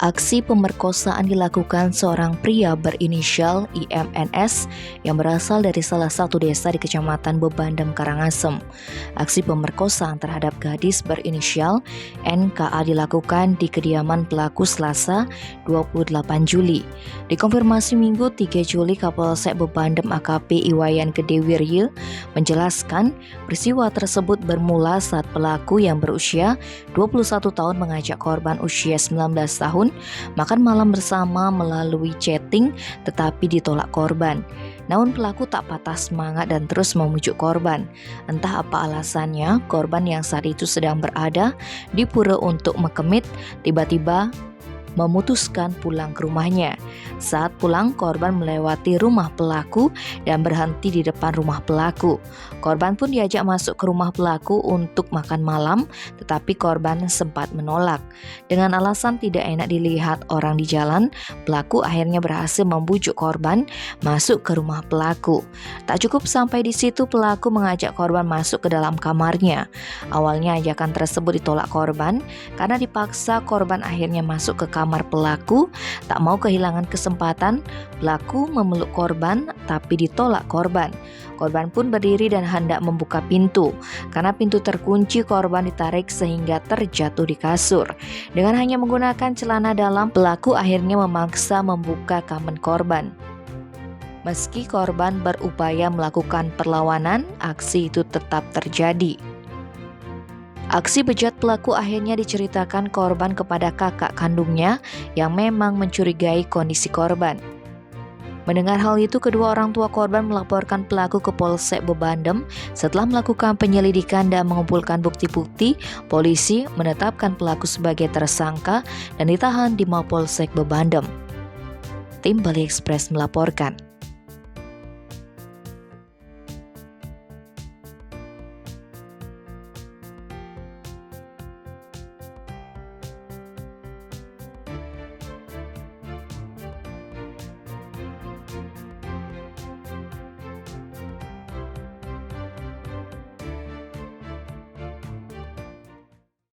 Aksi pemerkosaan dilakukan seorang pria berinisial IMNS yang berasal dari salah satu desa di Kecamatan Bebandem, Karangasem. Aksi pemerkosaan terhadap gadis berinisial NKA dilakukan di kediaman pelaku Selasa 28 Juli. Dikonfirmasi Minggu 3 Juli, Kapolsek Bebandem AKP Iwayan Gedewirye menjelaskan peristiwa tersebut bermula saat pelaku yang berusia 21 tahun mengajak korban usia 19 tahun makan malam bersama melalui chatting, tetapi ditolak korban. Namun pelaku tak patah semangat dan terus memujuk korban. Entah apa alasannya, korban yang saat itu sedang berada di pura untuk mekemit tiba-tiba memutuskan pulang ke rumahnya. Saat pulang, korban melewati rumah pelaku dan berhenti di depan rumah pelaku. Korban pun diajak masuk ke rumah pelaku untuk makan malam, tetapi korban sempat menolak. Dengan alasan tidak enak dilihat orang di jalan, pelaku akhirnya berhasil membujuk korban masuk ke rumah pelaku. Tak cukup sampai di situ, pelaku mengajak korban masuk ke dalam kamarnya. Awalnya ajakan tersebut ditolak korban karena dipaksa. Korban akhirnya masuk ke kamar pelaku. Tak mau kehilangan kesempatan, pelaku memeluk korban tapi ditolak korban. Korban pun berdiri dan hendak membuka pintu. Karena pintu terkunci, korban ditarik sehingga terjatuh di kasur. Dengan hanya menggunakan celana dalam, pelaku akhirnya memaksa membuka kamen korban. Meski korban berupaya melakukan perlawanan, aksi itu tetap terjadi. Aksi bejat pelaku akhirnya diceritakan korban kepada kakak kandungnya yang memang mencurigai kondisi korban. Mendengar hal itu, kedua orang tua korban melaporkan pelaku ke Polsek Bebandem. Setelah melakukan penyelidikan dan mengumpulkan bukti-bukti, polisi menetapkan pelaku sebagai tersangka dan ditahan di Mapolsek Bebandem. Tim Bali Express melaporkan.